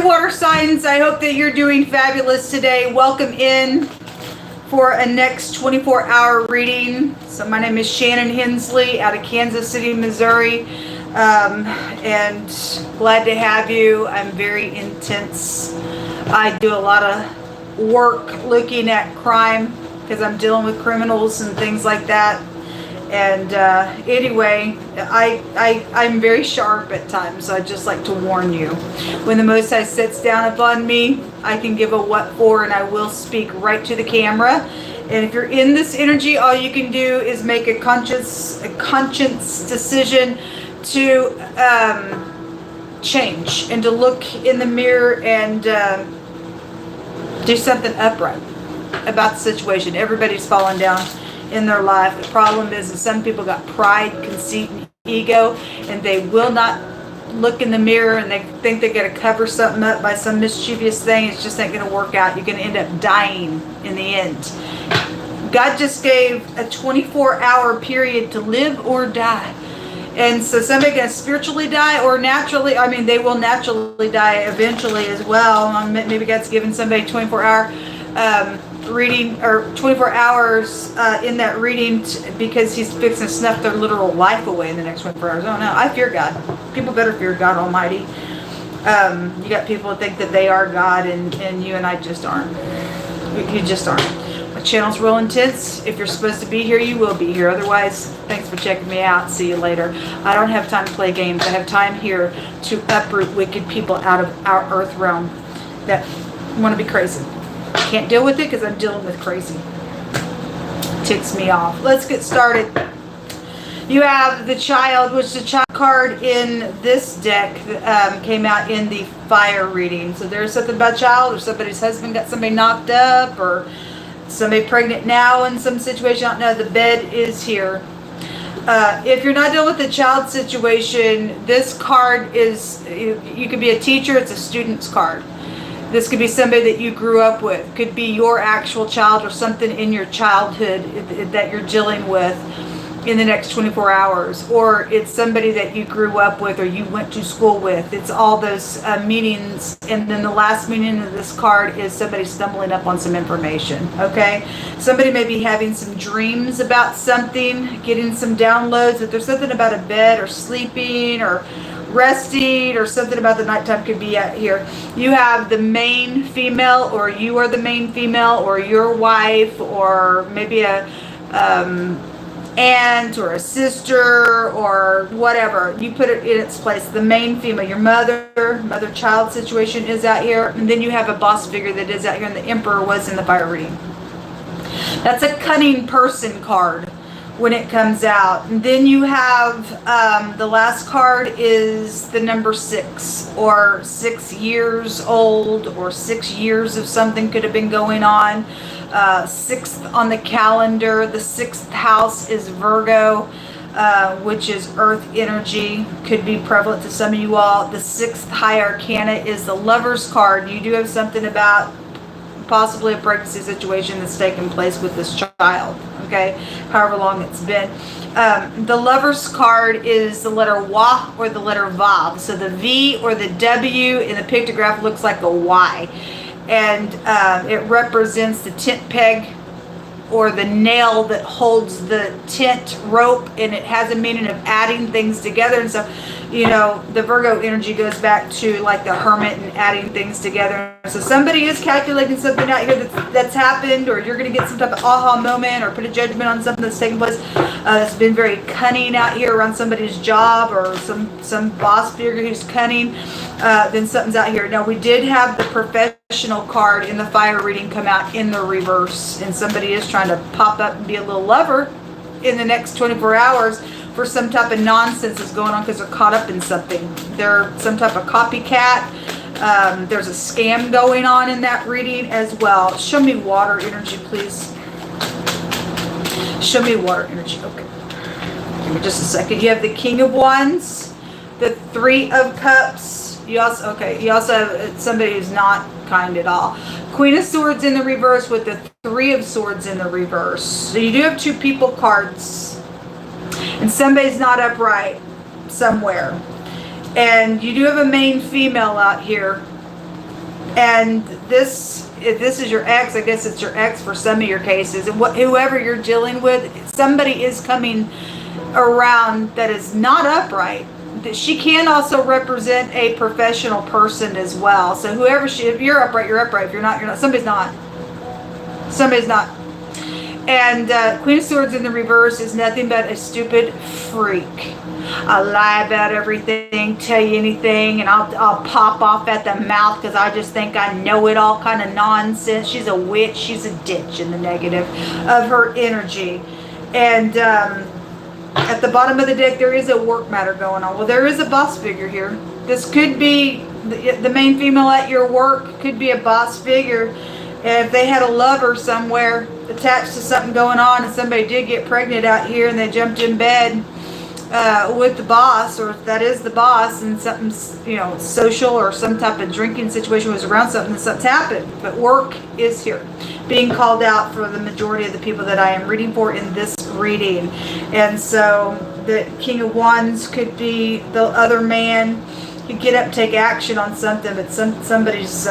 water signs, I hope that you're doing fabulous today. Welcome in for a next 24-hour reading. So my name is Shannon Hensley out of Kansas City, Missouri, and glad to have you. I'm very intense. I do a lot of work looking at crime because I'm dealing with criminals and things like that. And anyway, I'm very sharp at times, so I just like to warn you. When the Most High sits down upon me, I can give a what for, and I will speak right to the camera. And if you're in this energy, all you can do is make a conscience decision to change and to look in the mirror and do something upright about the situation. Everybody's falling down in their life. The problem is that some people got pride, conceit, and ego, and they will not look in the mirror, and they think they're going to cover something up by some mischievous thing. It's just not going to work out. You're going to end up dying in the end. God just gave a 24-hour period to live or die. And so somebody can spiritually die or naturally, I mean, they will naturally die eventually as well. Maybe God's given somebody 24-hour reading, or 24 hours in that reading because he's fixing to snuff their literal life away in the next 24 hours. Oh no, I fear God. People better fear God Almighty. You got people that think that they are God, and you and I just aren't. You just aren't. My channel's real intense. If you're supposed to be here, you will be here. Otherwise, thanks for checking me out. See you later. I don't have time to play games. I have time here to uproot wicked people out of our earth realm that want to be crazy. Can't deal with it because I'm dealing with crazy. Ticks me off. Let's get started. You have the Child, which the Child card in this deck came out in the fire reading. So there's something about child, or somebody's husband got somebody knocked up, or somebody pregnant now in some situation. I don't know. The bed is here. If you're not dealing with the child situation, this card is, you could be a teacher, it's a student's card. This could be somebody that you grew up with. Could be your actual child or something in your childhood that you're dealing with in the next 24 hours. Or it's somebody that you grew up with or you went to school with. It's all those meanings. And then the last meaning of this card is somebody stumbling up on some information. Okay? Somebody may be having some dreams about something, getting some downloads. If there's something about a bed or sleeping or resting or something about the nighttime, could be out here. You have the main female, or you are the main female, or your wife, or maybe a aunt or a sister or whatever. You put it in its place. The main female, your mother-child situation is out here. And then you have a boss figure that is out here, and the Emperor was in the fire reading. That's a cunning person card when it comes out. And then you have the last card is the number 6, or 6 years old, or 6 years of something could have been going on. 6th on the calendar. The 6th house is Virgo, which is earth energy. Could be prevalent to some of you all. The 6th high arcana is the Lover's card. You do have something about possibly a pregnancy situation that's taken place with this child. Okay, however long it's been. The Lover's card is the letter Wa or the letter Vav. So the V or the W in the pictograph looks like a Y. And it represents the tent peg or the nail that holds the tent rope, and it has a meaning of adding things together. And so, you know, the Virgo energy goes back to like the hermit and adding things together. So somebody is calculating something out here that's happened, or you're going to get some type of aha moment or put a judgment on something that's taken place. That's been very cunning out here around somebody's job, or some boss figure who's cunning. Then something's out here. Now, we did have the professional card in the fire reading come out in the reverse, and somebody is trying to pop up and be a little lover in the next 24 hours for some type of nonsense that's going on because they're caught up in something. They're some type of copycat. There's a scam going on in that reading as well. Show me water energy, please. Show me water energy. Okay. Give me just a second. You have the King of Wands, the 3 of Cups. You also have somebody who's not kind at all. Queen of Swords in the reverse with the 3 of Swords in the reverse. So you do have 2 people cards. And somebody's not upright somewhere. And you do have a main female out here. And this, if this is your ex, I guess it's your ex for some of your cases. And whoever you're dealing with, somebody is coming around that is not upright. She can also represent a professional person as well. So whoever if you're upright, you're upright. If you're not, you're not. Somebody's not. Somebody's not. And Queen of Swords in the reverse is nothing but a stupid freak. I lie about everything, tell you anything, and I'll pop off at the mouth because I just think I know it all, kind of nonsense. She's a witch. She's a ditch in the negative of her energy. And at the bottom of the deck, there is a work matter going on. Well, there is a boss figure here. This could be the main female at your work, could be a boss figure. And if they had a lover somewhere attached to something going on, and somebody did get pregnant out here and they jumped in bed with the boss, or if that is the boss, and something, you know, social or some type of drinking situation was around something, and something's happened. But work is here, being called out for the majority of the people that I am reading for in this reading. And so the King of Wands could be the other man. You get up and take action on something, but somebody's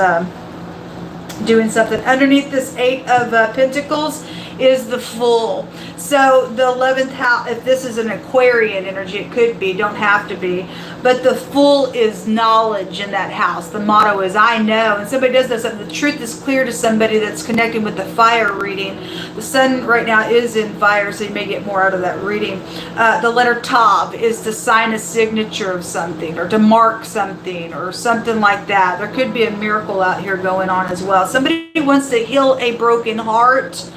doing something. Underneath this Eight of Pentacles is the Fool. So the 11th house, if this is an Aquarian energy, it could be, don't have to be, but the Fool is knowledge in that house. The motto is I know, and somebody does know something. The truth is clear to somebody that's connecting with the fire reading. The sun right now is in fire, so you may get more out of that reading. The letter Tav is to sign a signature of something, or to mark something, or something like that. There could be a miracle out here going on as well. Somebody wants to heal a broken heart.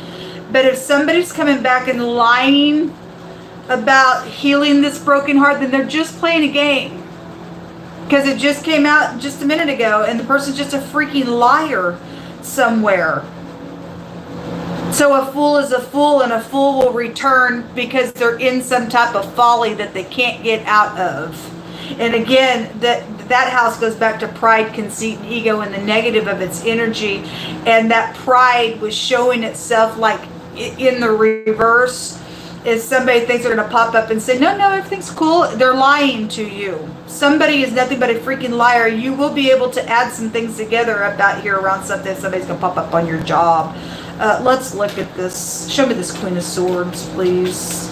But if somebody's coming back and lying about healing this broken heart, then they're just playing a game. Because it just came out just a minute ago, and the person's just a freaking liar somewhere. So a fool is a fool, and a fool will return because they're in some type of folly that they can't get out of. And again, that house goes back to pride, conceit, and ego, and the negative of its energy. And that pride was showing itself like in the reverse. If somebody thinks they're going to pop up and say, no, everything's cool, they're lying to you. Somebody is nothing but a freaking liar. You will be able to add some things together about here around something. Somebody's going to pop up on your job. Let's look at this. Show me this Queen of Swords, please.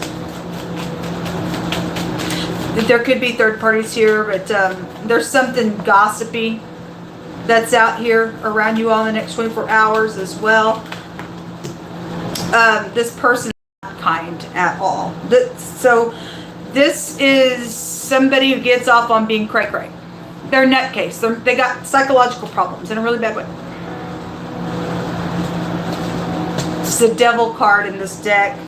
There could be third parties here, but there's something gossipy that's out here around you all in the next 24 hours as well. This person is not kind at all. So this is somebody who gets off on being cray-cray. They're a nutcase. They got psychological problems in a really bad way. It's the Devil card in this deck.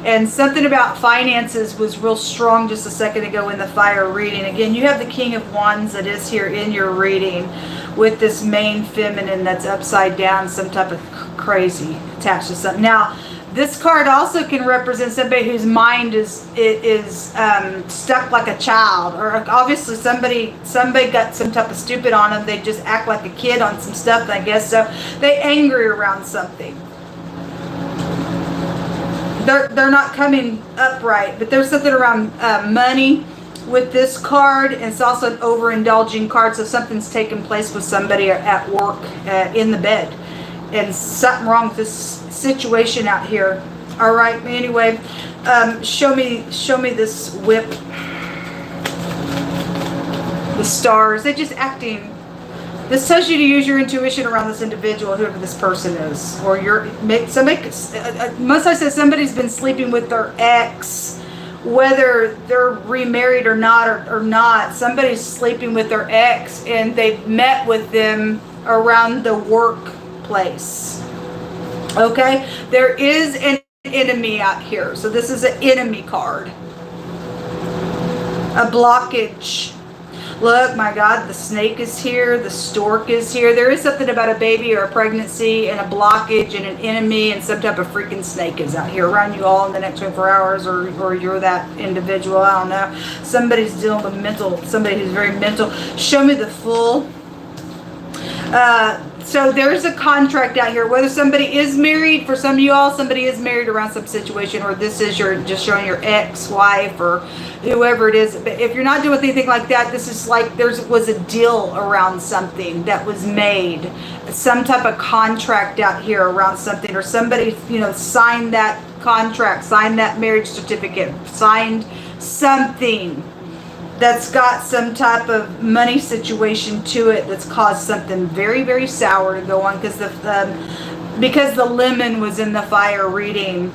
And something about finances was real strong just a second ago in the fire reading. Again, you have the King of Wands that is here in your reading with this main feminine that's upside down, some type of crazy attached to something. Now, this card also can represent somebody whose mind is stuck like a child, or obviously somebody got some type of stupid on them. They just act like a kid on some stuff, I guess. So they angry around something. They're not coming upright, but there's something around money with this card. And it's also an overindulging card, so something's taking place with somebody at work in the bed, and something wrong with this situation out here. All right. Anyway, show me this whip. The stars. They're just acting. This tells you to use your intuition around this individual, whoever this person is, or somebody. Most I said somebody's been sleeping with their ex, whether they're remarried or not. Somebody's sleeping with their ex, and they've met with them around the workplace. Okay, there is an enemy out here, so this is an enemy card. A blockage. Look, my God, the snake is here, the stork is here. There is something about a baby or a pregnancy and a blockage and an enemy, and some type of freaking snake is out here around you all in the next 24 hours, or you're that individual. I don't know. Somebody's dealing with somebody who's very mental. Show me the Fool. So there's a contract out here, whether somebody is married, for some of you all, somebody is married around some situation, or this is your, just showing your ex-wife or whoever it is. But if you're not doing anything like that, this is like was a deal around something that was made, some type of contract out here around something, or somebody, you know, signed that contract, signed that marriage certificate, signed something that's got some type of money situation to it that's caused something very, very sour to go on, because the lemon was in the fire reading.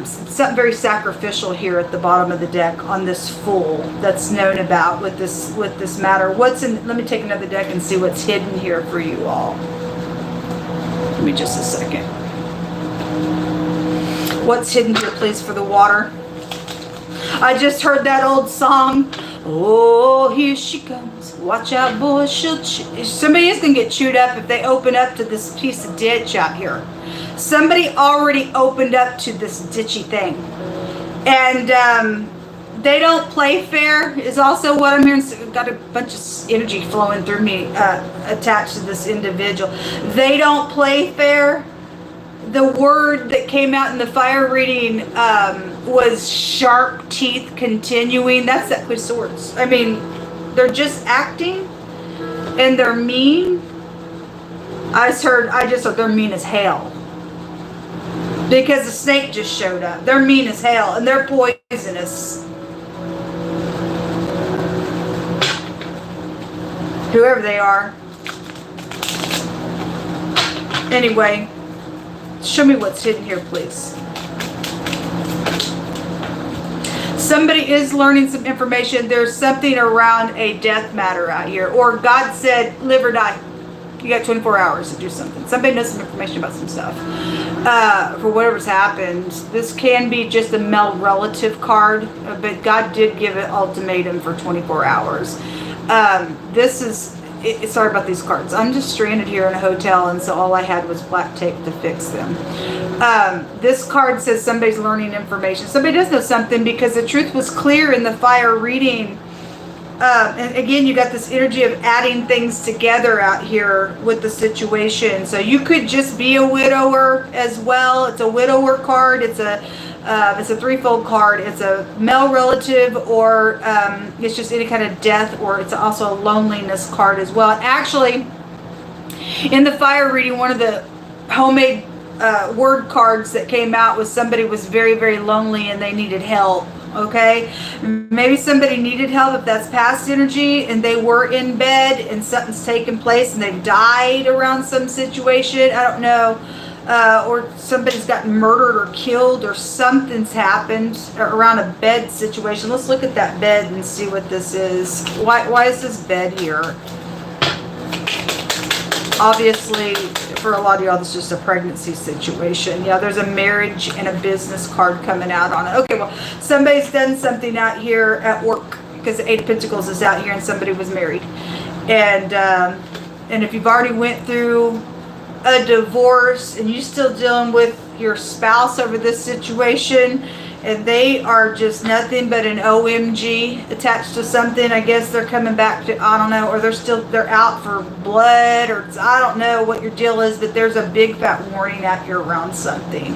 Something very sacrificial here at the bottom of the deck on this Fool that's known about with this matter. What's in? Let me take another deck and see what's hidden here for you all. Give me just a second. What's hidden here, please, for the water? I just heard that old song. Oh, here she comes. Watch out, boys. Somebody is going to get chewed up if they open up to this piece of ditch out here. Somebody already opened up to this ditchy thing. And they don't play fair is also what I'm hearing. So got a bunch of energy flowing through me attached to this individual. They don't play fair. The word that came out in the fire reading was sharp teeth continuing. That's that Queen of Swords. I mean, they're just acting and they're mean. I just heard they're mean as hell. Because the snake just showed up. They're mean as hell and they're poisonous. Whoever they are. Anyway. Show me what's hidden here, please. Somebody is learning some information. There's something around a death matter out here. Or God said, live or die. You got 24 hours to do something. Somebody knows some information about some stuff. For whatever's happened. This can be just a male relative card. But God did give an ultimatum for 24 hours. This is... sorry about these cards. I'm just stranded here in a hotel, and so all I had was black tape to fix them. This card says somebody's learning information. Somebody does know something because the truth was clear in the fire reading. And again, you got this energy of adding things together out here with the situation. So you could just be a widower as well. It's a widower card. It's a threefold card. It's a male relative, or it's just any kind of death, or it's also a loneliness card as well. And actually, in the fire reading, one of the homemade word cards that came out was somebody was very, very lonely and they needed help. Okay, maybe somebody needed help if that's past energy and they were in bed and something's taken place and they've died around some situation. I don't know. Or somebody's gotten murdered or killed, or something's happened around a bed situation. Let's look at that bed and see what this is. Why is this bed here? Obviously, for a lot of y'all, this is just a pregnancy situation. Yeah, there's a marriage and a business card coming out on it. Okay, well, somebody's done something out here at work, because the Eight of Pentacles is out here and somebody was married. And if you've already went through a divorce and you're still dealing with your spouse over this situation, and they are just nothing but an OMG attached to something, I guess they're coming back to, I don't know, or they're out for blood, or I don't know what your deal is, but there's a big fat warning out here around something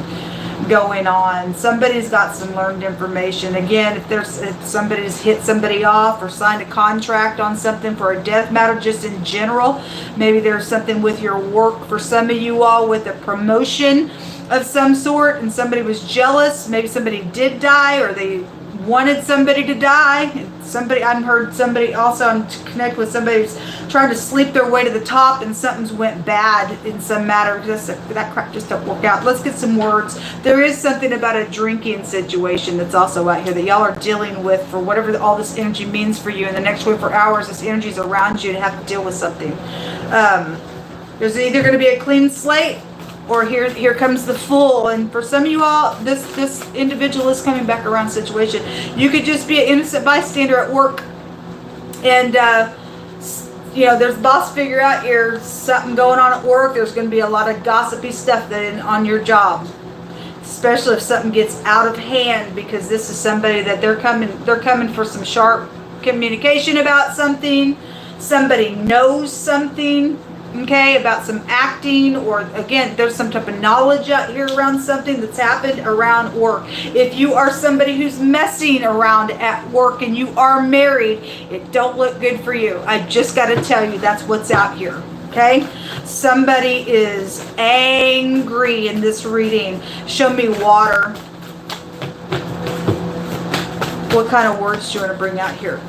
going on. Somebody's got some learned information. Again, if somebody's hit somebody off or signed a contract on something for a death matter, just in general, maybe there's something with your work for some of you all with a promotion of some sort, and somebody was jealous. Maybe somebody did die, or they wanted somebody to die. And I've heard somebody also connect with somebody who's trying to sleep their way to the top, and something's went bad in some matter. That crap just don't work out. Let's get some words. There is something about a drinking situation that's also out here that y'all are dealing with, for whatever all this energy means for you. In the next 24 hours, this energy is around you to have to deal with something. There's either going to be a clean slate, or here comes the Fool. And for some of you all, this individual is coming back around situation. You could just be an innocent bystander at work, and there's boss figure out here, something going on at work. There's going to be a lot of gossipy stuff on your job, especially if something gets out of hand, because this is somebody that they're coming for some sharp communication about something. Somebody knows something. okay, about some acting, or again, there's some type of knowledge out here around something that's happened around work. If you are somebody who's messing around at work and you are married, it don't look good for you. I just got to tell you, that's what's out here. Okay, somebody is angry in this reading. Show me water. What kind of words do you want to bring out here?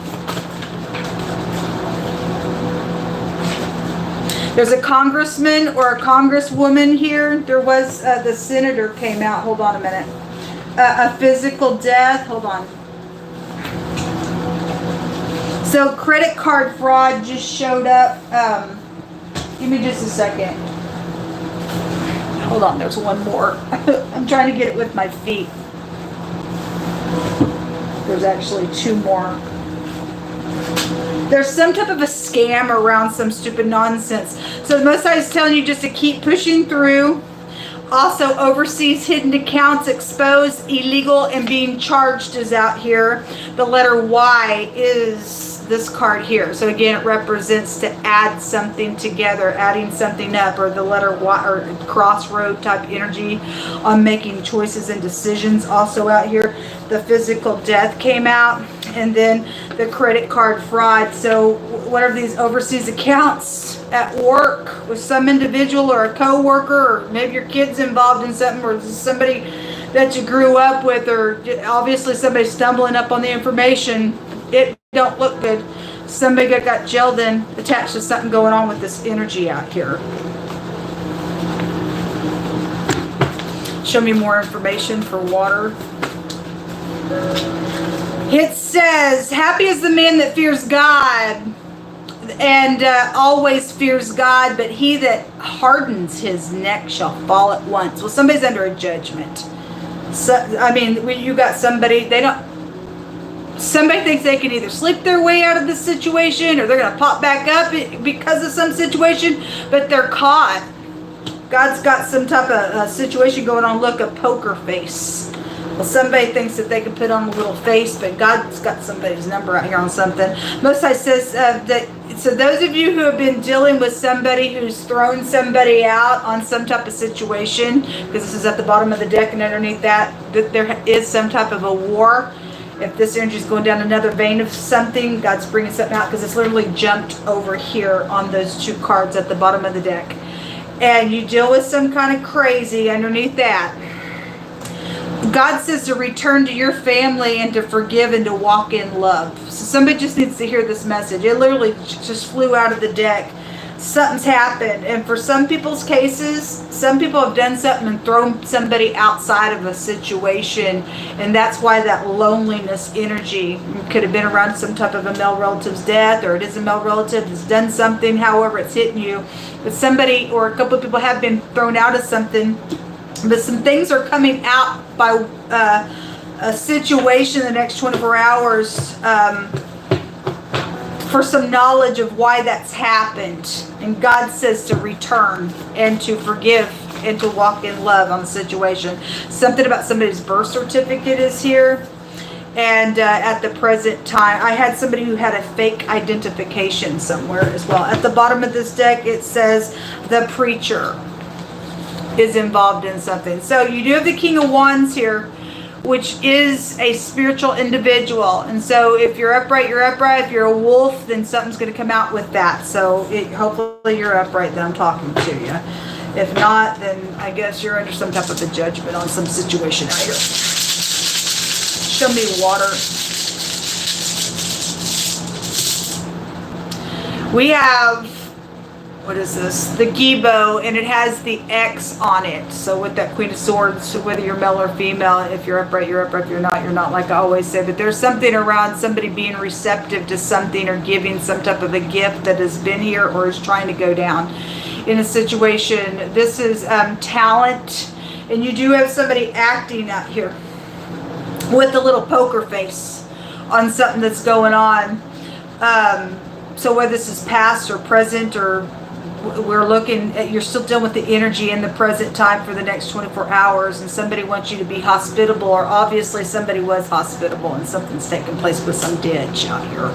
There's a congressman or a congresswoman here. There was the senator came out. Hold on a minute. A physical death. Hold on. So credit card fraud just showed up. Give me just a second. Hold on, there's one more. I'm trying to get it with my feet. There's actually two more. There's some type of a scam around some stupid nonsense. So the Most High is telling you just to keep pushing through. Also, overseas hidden accounts exposed, illegal, and being charged is out here. The letter Y is this card here. So again, it represents to add something together, adding something up, or the letter Y, or crossroad type energy on making choices and decisions. Also out here, the physical death came out, and then the credit card fraud. So whatever these overseas accounts at work with some individual or a co-worker, or maybe your kid's involved in something, or somebody that you grew up with, or obviously somebody stumbling up on the information, it don't look good. Somebody got gelled in, attached to something going on with this energy out here. Show me more information for water. It says, happy is the man that fears God and always fears God, but he that hardens his neck shall fall at once. Well, somebody's under a judgment. So, I mean, when you got somebody, somebody thinks they can either sleep their way out of this situation, or they're going to pop back up because of some situation, but they're caught. God's got some type of situation going on. Look, a poker face. Well, somebody thinks that they can put on a little face, but God's got somebody's number out here on something. Most High says that, so those of you who have been dealing with somebody who's thrown somebody out on some type of situation, because this is at the bottom of the deck, and underneath that there is some type of a war. If this energy is going down another vein of something, God's bringing something out, because it's literally jumped over here on those two cards at the bottom of the deck. And you deal with some kind of crazy underneath that. God says to return to your family and to forgive and to walk in love. So somebody just needs to hear this message. It literally just flew out of the deck. Something's happened. And for some people's cases, some people have done something and thrown somebody outside of a situation. And that's why that loneliness energy could have been around some type of a male relative's death, or it is a male relative that's done something, however it's hitting you. But somebody or a couple of people have been thrown out of something. But some things are coming out by a situation in the next 24 hours for some knowledge of why that's happened. And God says to return and to forgive and to walk in love on the situation. Something about somebody's birth certificate is here. And at the present time, I had somebody who had a fake identification somewhere as well. At the bottom of this deck, it says the preacher is involved in something. So you do have the King of Wands here, which is a spiritual individual. And so if you're upright, you're upright. If you're a wolf, then something's going to come out with that. So hopefully you're upright that I'm talking to you. If not, then I guess you're under some type of a judgment on some situation out here. Show me water. We have, what is this? The Gibo, and it has the X on it. So with that Queen of Swords, whether you're male or female, if you're upright, you're upright. If you're not, like I always say. But there's something around somebody being receptive to something or giving some type of a gift that has been here or is trying to go down in a situation. This is talent, and you do have somebody acting out here with a little poker face on something that's going on. So whether this is past or present, or we're looking at, you're still dealing with the energy in the present time for the next 24 hours, and somebody wants you to be hospitable, or obviously somebody was hospitable and something's taking place with some ditch out here.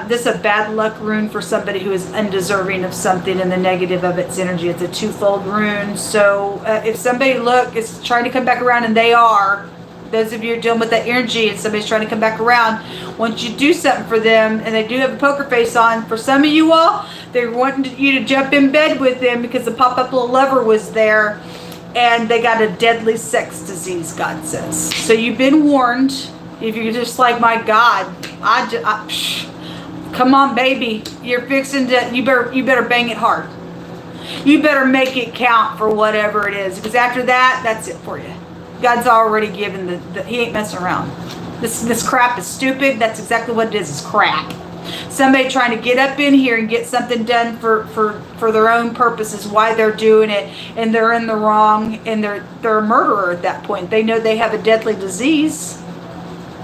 This is a bad luck rune for somebody who is undeserving of something, and the negative of its energy. It's a twofold rune. So if somebody is trying to come back around, and they are, those of you who are dealing with that energy and somebody's trying to come back around, once you do something for them, and they do have a poker face on, for some of you all, they're wanting you to jump in bed with them because the pop-up little lover was there, and they got a deadly sex disease, God says. So you've been warned. If you're just like, my God, come on, baby, you're fixing to, you better bang it hard. You better make it count for whatever it is, because after that, that's it for you. God's already given he ain't messing around. This crap is stupid. That's exactly what it is crap. Somebody trying to get up in here and get something done for their own purposes, why they're doing it, and they're in the wrong, and they're a murderer at that point. They know they have a deadly disease.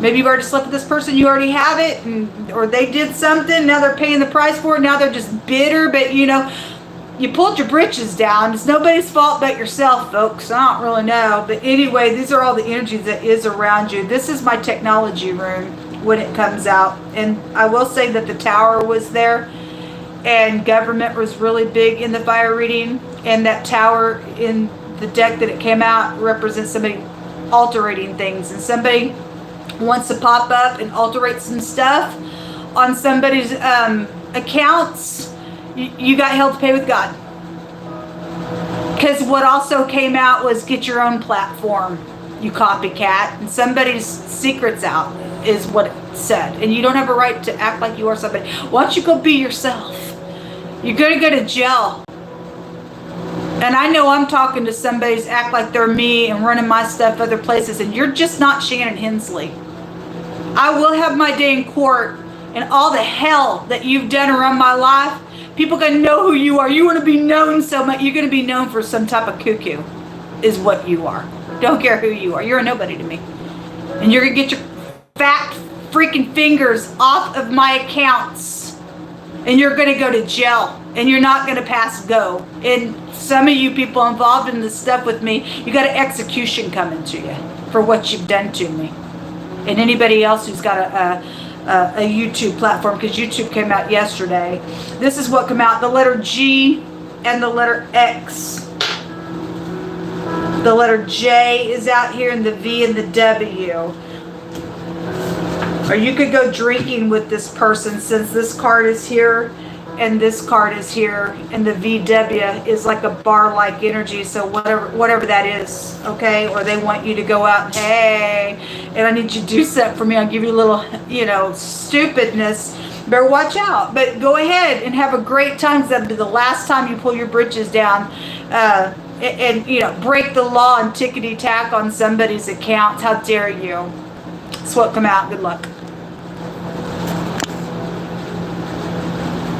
Maybe you've already slept with this person, you already have it, or they did something, now they're paying the price for it, now they're just bitter, but you pulled your britches down. It's nobody's fault but yourself, folks. I don't really know. But anyway, these are all the energies that is around you. This is my technology room when it comes out. And I will say that the tower was there, and government was really big in the fire reading. And that tower in the deck that it came out represents somebody altering things. And somebody wants to pop up and alterate some stuff on somebody's accounts. You got hell to pay with God. Because what also came out was get your own platform, you copycat. And somebody's secret's out is what it said. And you don't have a right to act like you are somebody. Why don't you go be yourself? You're going to go to jail. And I know I'm talking to somebody's act like they're me and running my stuff other places. And you're just not Shannon Hensley. I will have my day in court, and all the hell that you've done around my life, people are going to know who you are. You want to be known so much. You're going to be known for some type of cuckoo is what you are. Don't care who you are. You're a nobody to me. And you're going to get your fat freaking fingers off of my accounts. And you're going to go to jail. And you're not going to pass go. And some of you people involved in this stuff with me, you got an execution coming to you for what you've done to me. And anybody else who's got a YouTube platform, because YouTube came out yesterday. This is what came out. The letter G and the letter X. The letter J is out here, and the V and the W. Or you could go drinking with this person, since this card is here and this card is here, and the VW is like a bar-like energy. So whatever that is, okay? Or they want you to go out and, hey, and I need you to do something for me. I'll give you a little, stupidness. Better watch out. But go ahead and have a great time, because that'll be the last time you pull your britches down and break the law and tickety-tack on somebody's account. How dare you? That's what come out. Good luck.